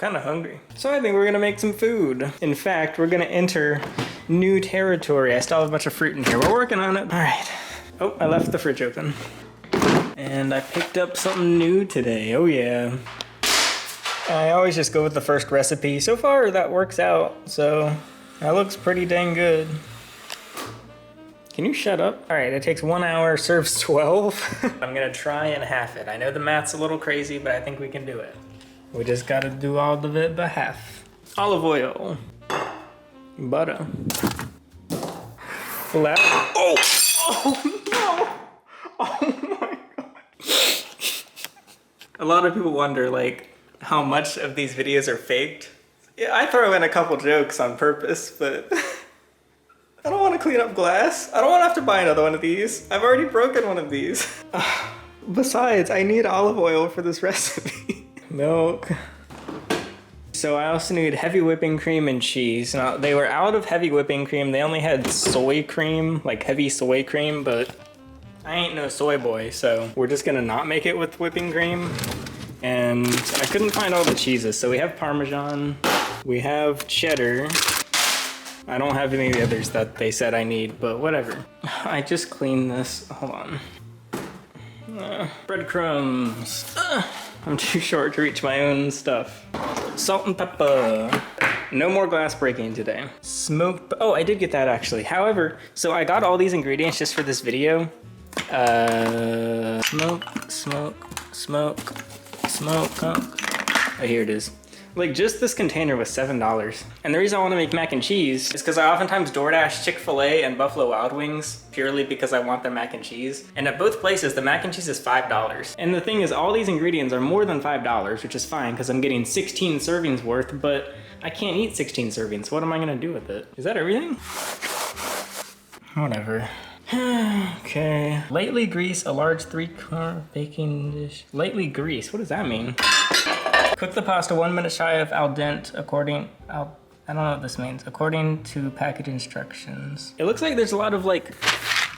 kind of hungry. So I think we're gonna make some food. In fact, we're gonna enter new territory. I still have a bunch of fruit in here. We're working on it. All right. Oh, I left the fridge open. And I picked up something new today. Oh yeah. I always just go with the first recipe. So far that works out, so that looks pretty dang good. Can you shut up? All right, it takes 1 hour, serves 12. I'm gonna try and half it. I know the math's a little crazy, but I think we can do it. We just gotta do all of it but half. Olive oil, butter, flour. Oh! Oh no! Oh my God. A lot of people wonder like how much of these videos are faked. Yeah, I throw in a couple jokes on purpose, but I don't want to clean up glass. I don't want to have to buy another one of these. I've already broken one of these. Besides, I need olive oil for this recipe. Milk. So I also need heavy whipping cream and cheese. Now, they were out of heavy whipping cream. They only had soy cream, like heavy soy cream, but I ain't no soy boy, so we're just gonna not make it with whipping cream. And I couldn't find all the cheeses. So we have Parmesan, we have cheddar. I don't have any of the others that they said I need, but whatever. I just cleaned this, hold on. Breadcrumbs. I'm too short to reach my own stuff. Salt and pepper. No more glass breaking today. Smoked, oh, I did get that actually. However, so I got all these ingredients just for this video. Smoke. Oh, here it is. Like just this container was $7. And the reason I want to make mac and cheese is because I oftentimes DoorDash Chick-fil-A and Buffalo Wild Wings purely because I want their mac and cheese. And at both places, the mac and cheese is $5. And the thing is, all these ingredients are more than $5, which is fine because I'm getting 16 servings worth, but I can't eat 16 servings. What am I gonna do with it? Is that everything? Whatever. Okay. Lightly grease a large 3-quart baking dish. Lightly grease, what does that mean? Cook the pasta 1 minute shy of al dente I don't know what this means. According to package instructions. It looks like there's a lot of like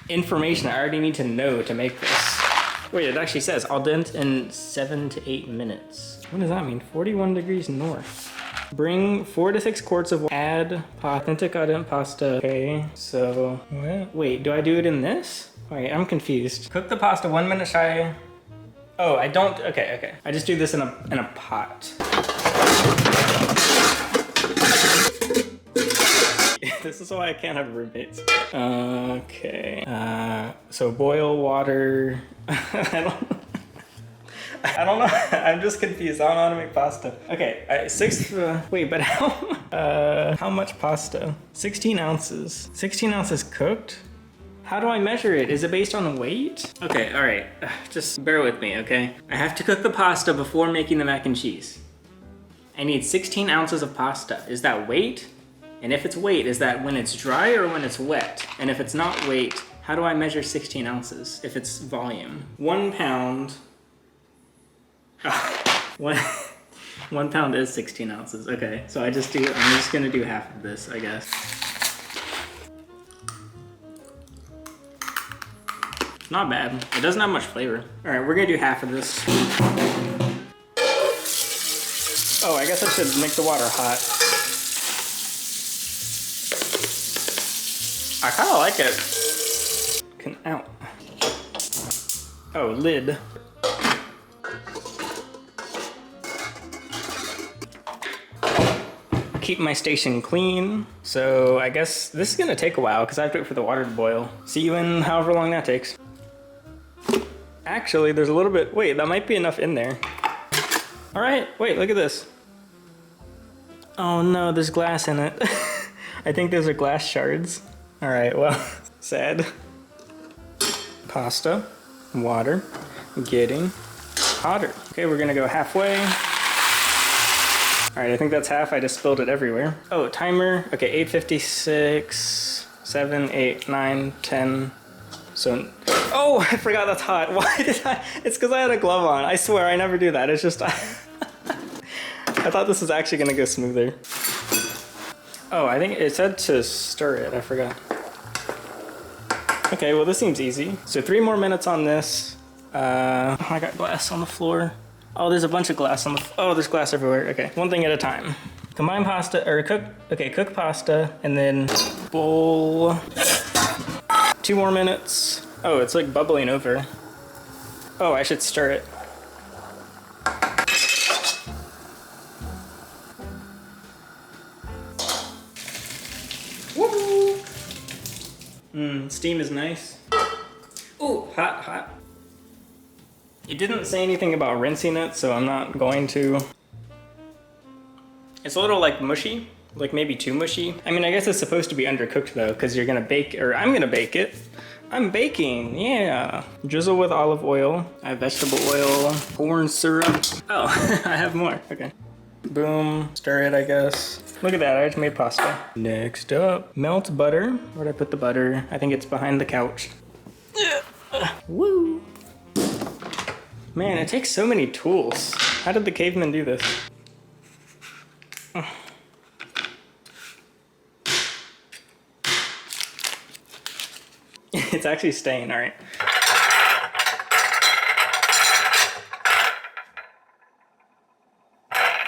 information I already need to know to make this. Wait, it actually says al dente in 7 to 8 minutes. What does that mean? 41 degrees north. Bring 4 to 6 quarts of water. Add authentic al dente pasta. Okay, so wait, do I do it in this? Wait, I'm confused. Cook the pasta 1 minute shy. Oh, I don't, okay. I just do this in a pot. This is why I can't have roommates. Okay. So boil water. I don't know. I'm just confused. I don't know how to make pasta. Okay, wait, but how much pasta? 16 ounces. 16 ounces cooked? How do I measure it? Is it based on weight? Okay, all right, just bear with me, okay? I have to cook the pasta before making the mac and cheese. I need 16 ounces of pasta. Is that weight? And if it's weight, is that when it's dry or when it's wet? And if it's not weight, how do I measure 16 ounces if it's volume? 1 pound. 1 pound is 16 ounces. Okay, so I'm just gonna do half of this, I guess. Not bad. It doesn't have much flavor. All right, we're gonna do half of this. Oh, I guess I should make the water hot. I kind of like it. Ow. Oh, lid. Keep my station clean. So I guess this is gonna take a while because I have to wait for the water to boil. See you in however long that takes. Actually, there's a little bit, wait, that might be enough in there. All right, wait, look at this. Oh no, there's glass in it. I think those are glass shards. All right, well, sad. Pasta, water, getting hotter. Okay, we're gonna go halfway. All right, I think that's half. I just spilled it everywhere. Oh, timer. Okay, 8:56, 7, 8, 9, 10. So, oh, I forgot that's hot. Why did I? It's because I had a glove on. I swear, I never do that. It's just, I thought this was actually gonna go smoother. Oh, I think it said to stir it. I forgot. Okay, well, this seems easy. So 3 more minutes on this. I got glass on the floor. Oh, there's a bunch of glass on the, oh, there's glass everywhere. Okay, one thing at a time. Combine pasta, or cook pasta, and then bowl. 2 more minutes. Oh, it's like bubbling over. Oh, I should stir it. Woo! Steam is nice. Ooh, hot, hot. It didn't say anything about rinsing it, so I'm not going to. It's a little like mushy, like maybe too mushy. I mean, I guess it's supposed to be undercooked though, because you're gonna bake, or I'm gonna bake it. I'm baking, yeah. Drizzle with olive oil. I have vegetable oil, corn syrup. Oh, I have more, okay. Boom, stir it, I guess. Look at that, I just made pasta. Next up, melt butter. Where'd I put the butter? I think it's behind the couch. Woo. Man, it takes so many tools. How did the caveman do this? It's actually staying, all right.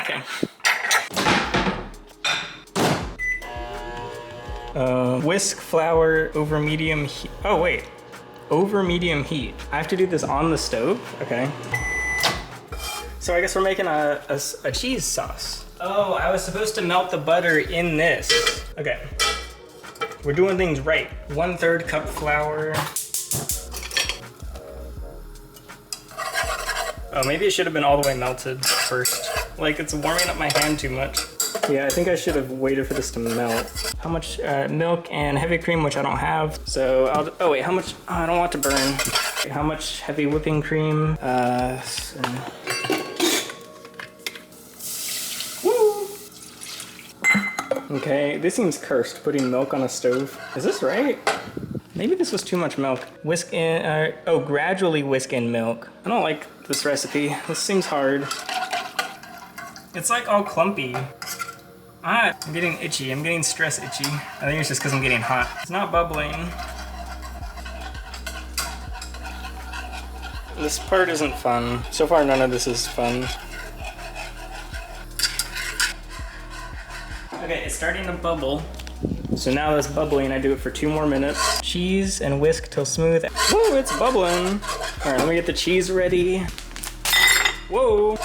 Okay. Whisk flour over medium heat. Oh, wait. Over medium heat. I have to do this on the stove? Okay. So I guess we're making a cheese sauce. Oh, I was supposed to melt the butter in this. Okay. We're doing things right. 1/3 cup flour. Oh, maybe it should have been all the way melted first. Like, it's warming up my hand too much. Yeah, I think I should have waited for this to melt. How much milk and heavy cream, which I don't have. So oh wait, how much? Oh, I don't want to burn. Okay, how much heavy whipping cream? Woo! Okay, this seems cursed, putting milk on a stove. Is this right? Maybe this was too much milk. Whisk in, gradually whisk in milk. I don't like this recipe. This seems hard. It's like all clumpy. Ah, I'm getting itchy. I'm getting stress itchy. I think it's just because I'm getting hot. It's not bubbling. This part isn't fun. So far, none of this is fun. Okay, it's starting to bubble. So now that's bubbling. I do it for 2 more minutes. Cheese and whisk till smooth. Whoa, it's bubbling. All right, let me get the cheese ready. Whoa.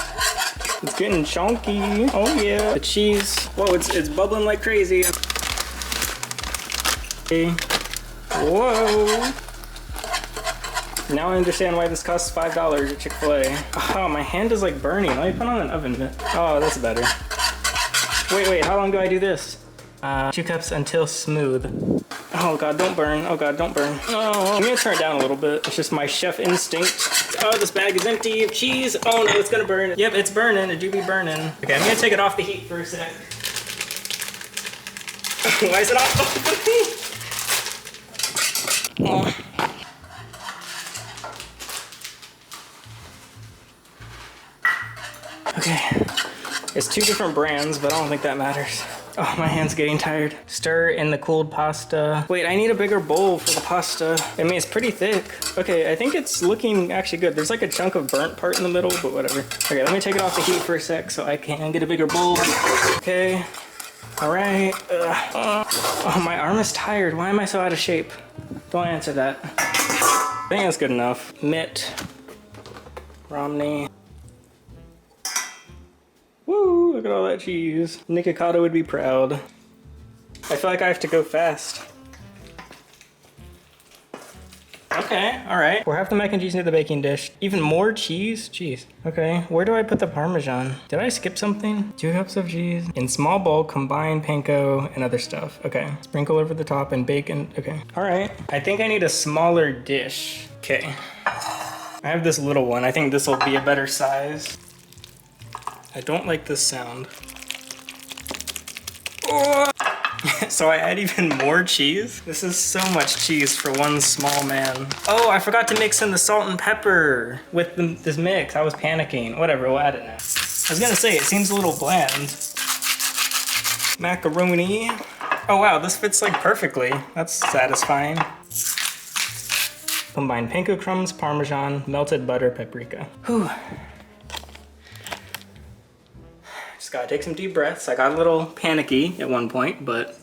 It's getting chunky. Oh yeah. The cheese. Whoa, it's bubbling like crazy. Okay. Whoa. Now I understand why this costs $5 at Chick-fil-A. Oh, my hand is like burning. Let me put on an oven mitt. Oh, that's better. Wait, how long do I do this? 2 cups until smooth. Oh God, don't burn. Oh God, don't burn. Oh, I'm gonna turn it down a little bit. It's just my chef instinct. Oh, this bag is empty of cheese. Oh no, it's gonna burn. Yep, it's burning. It do be burning. Okay, I'm gonna take it off the heat for a sec. Why is it off the heat? Oh. Okay, it's 2 different brands, but I don't think that matters. Oh, my hand's getting tired. Stir in the cooled pasta. Wait, I need a bigger bowl for the pasta. I mean, it's pretty thick. Okay, I think it's looking actually good. There's like a chunk of burnt part in the middle, but whatever. Okay, let me take it off the heat for a sec so I can get a bigger bowl. Okay, all right. Oh, my arm is tired. Why am I so out of shape? Don't answer that. I think that's good enough. Mitt. Romney. Woo, look at all that cheese. Nikocado would be proud. I feel like I have to go fast. Okay, all right. Pour half the mac and cheese into the baking dish. Even more cheese? Jeez. Okay, where do I put the Parmesan? Did I skip something? 2 cups of cheese. In small bowl, combine panko and other stuff. Okay, sprinkle over the top and bake and, okay. All right, I think I need a smaller dish. Okay, I have this little one. I think this will be a better size. I don't like this sound. Oh. So I add even more cheese? This is so much cheese for one small man. Oh, I forgot to mix in the salt and pepper with this mix. I was panicking. Whatever, we'll add it now. I was gonna say, it seems a little bland. Macaroni. Oh wow, this fits like perfectly. That's satisfying. Combine panko crumbs, Parmesan, melted butter, paprika. Whew. Just gotta take some deep breaths. I got a little panicky at one point, but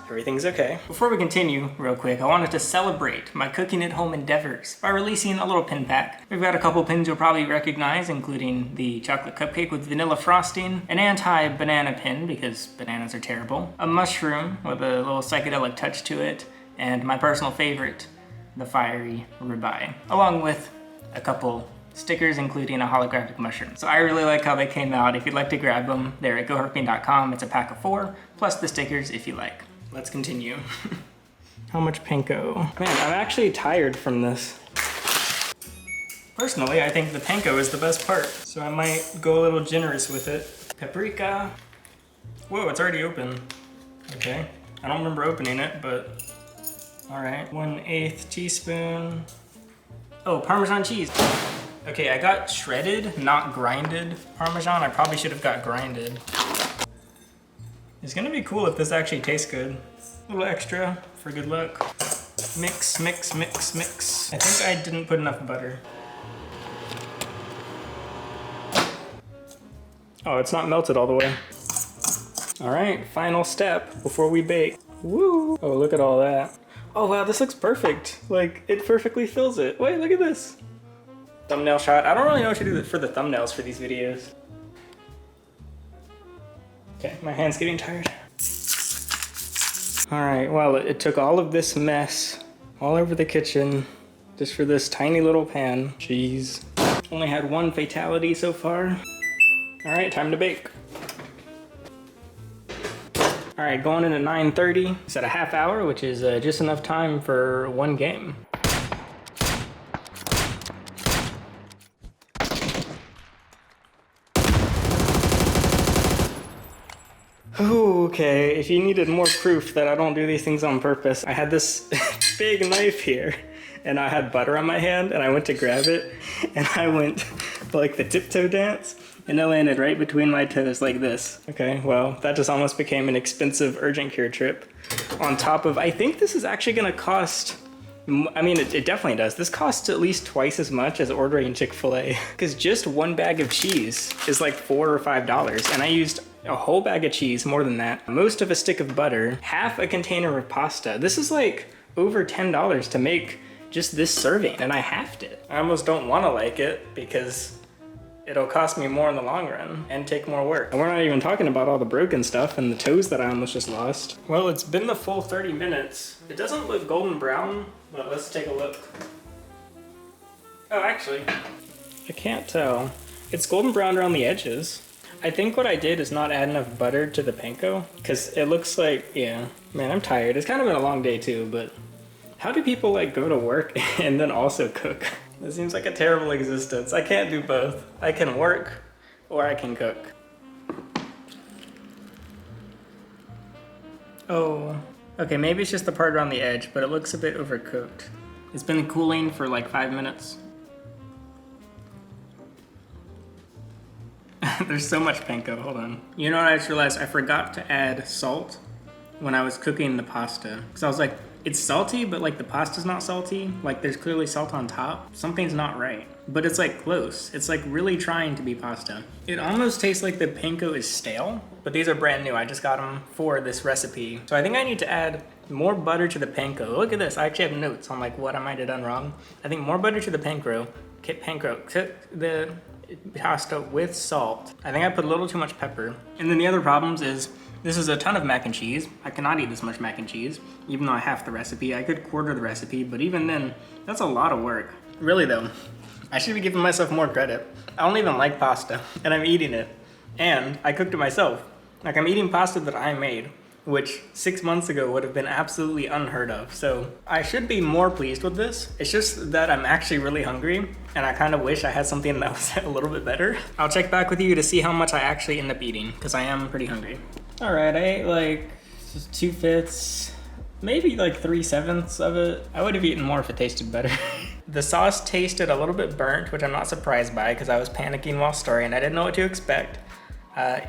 everything's okay. Before we continue, real quick, I wanted to celebrate my cooking at home endeavors by releasing a little pin pack. We've got a couple pins you'll probably recognize, including the chocolate cupcake with vanilla frosting, an anti-banana pin because bananas are terrible, a mushroom with a little psychedelic touch to it, and my personal favorite, the fiery ribeye, along with a couple stickers, including a holographic mushroom. So I really like how they came out. If you'd like to grab them, they're at GoHerping.com. It's a pack of 4, plus the stickers if you like. Let's continue. How much panko? Man, I'm actually tired from this. Personally, I think the panko is the best part, so I might go a little generous with it. Paprika. Whoa, it's already open. Okay, I don't remember opening it, but all right. 1/8 teaspoon. Oh, Parmesan cheese. Okay, I got shredded, not grinded Parmesan. I probably should have got grinded. It's gonna be cool if this actually tastes good. A little extra for good luck. Mix, mix, mix, mix. I think I didn't put enough butter. Oh, it's not melted all the way. All right, final step before we bake. Woo! Oh, look at all that. Oh wow, this looks perfect. Like, it perfectly fills it. Wait, look at this. Thumbnail shot. I don't really know what to do for the thumbnails for these videos. Okay, my hand's getting tired. All right, well, it took all of this mess all over the kitchen just for this tiny little pan. Jeez. Only had one fatality so far. All right, time to bake. All right, going in at 9:30. Set a half hour, which is just enough time for one game. Okay, if you needed more proof that I don't do these things on purpose, I had this big knife here and I had butter on my hand and I went to grab it and I went like the tiptoe dance and it landed right between my toes like this. Okay, well, that just almost became an expensive urgent care trip. On top of, I think this is actually gonna cost, I mean, it definitely does. This costs at least twice as much as ordering Chick-fil-A because just one bag of cheese is like $4 or $5 and I used a whole bag of cheese, more than that, most of a stick of butter, half a container of pasta. This is like over $10 to make just this serving, and I halved it. I almost don't want to like it because it'll cost me more in the long run and take more work. And we're not even talking about all the broken stuff and the toes that I almost just lost. Well, it's been the full 30 minutes. It doesn't look golden brown, but let's take a look. Oh, actually, I can't tell. It's golden brown around the edges. I think what I did is not add enough butter to the panko because it looks like, yeah, man, I'm tired. It's kind of been a long day too, but how do people like go to work and then also cook? It seems like a terrible existence. I can't do both. I can work or I can cook. Oh, okay, maybe it's just the part around the edge, but it looks a bit overcooked. It's been cooling for like 5 minutes. There's so much panko, hold on. You know what I just realized? I forgot to add salt when I was cooking the pasta. Because I was like, it's salty, but like the pasta's not salty. Like there's clearly salt on top. Something's not right. But it's like close. It's like really trying to be pasta. It almost tastes like the panko is stale, but these are brand new. I just got them for this recipe. So I think I need to add more butter to the panko. Look at this, I actually have notes on like what I might have done wrong. I think more butter to the panko. The pasta with salt. I think I put a little too much pepper. And then the other problems is this is a ton of mac and cheese. I cannot eat this much mac and cheese, even though I half the recipe. I could quarter the recipe, but even then, that's a lot of work. Really though, I should be giving myself more credit. I don't even like pasta, and I'm eating it. And I cooked it myself. Like I'm eating pasta that I made, which 6 months ago would have been absolutely unheard of. So I should be more pleased with this. It's just that I'm actually really hungry and I kind of wish I had something that was a little bit better. I'll check back with you to see how much I actually end up eating because I am pretty hungry. All right, I ate like 2/5, maybe like 3/7 of it. I would have eaten more if it tasted better. The sauce tasted a little bit burnt, which I'm not surprised by because I was panicking while stirring. I didn't know what to expect.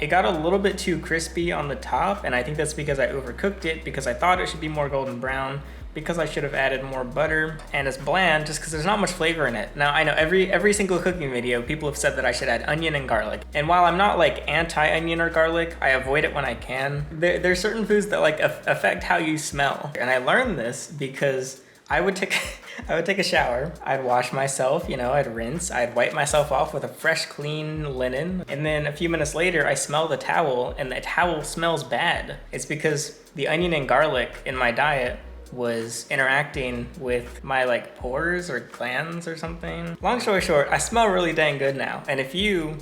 It got a little bit too crispy on the top, and I think that's because I overcooked it, because I thought it should be more golden brown, because I should have added more butter, and it's bland just because there's not much flavor in it. Now, I know every single cooking video, people have said that I should add onion and garlic. And while I'm not like anti-onion or garlic, I avoid it when I can. There's certain foods that like affect how you smell. And I learned this because I would take a shower, I'd wash myself, you know, I'd rinse, I'd wipe myself off with a fresh, clean linen. And then a few minutes later, I smell the towel and the towel smells bad. It's because the onion and garlic in my diet was interacting with my like pores or glands or something. Long story short, I smell really dang good now. And if you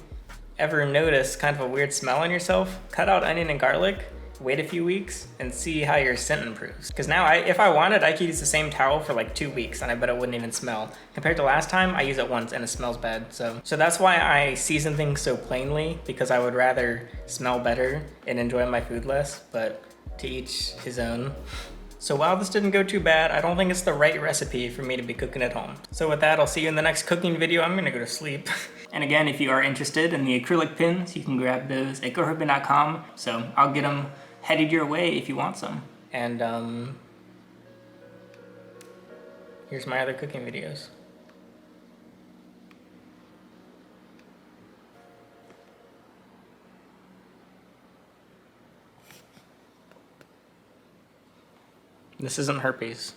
ever notice kind of a weird smell on yourself, cut out onion and garlic, wait a few weeks and see how your scent improves. Because now if I wanted, I could use the same towel for like 2 weeks and I bet it wouldn't even smell. Compared to last time, I use it once and it smells bad. So that's why I season things so plainly, because I would rather smell better and enjoy my food less, but to each his own. So while this didn't go too bad, I don't think it's the right recipe for me to be cooking at home. So with that, I'll see you in the next cooking video. I'm gonna go to sleep. And again, if you are interested in the acrylic pins, you can grab those at GoHerping.com. So I'll get them headed your way if you want some. And here's my other cooking videos. This isn't herpes.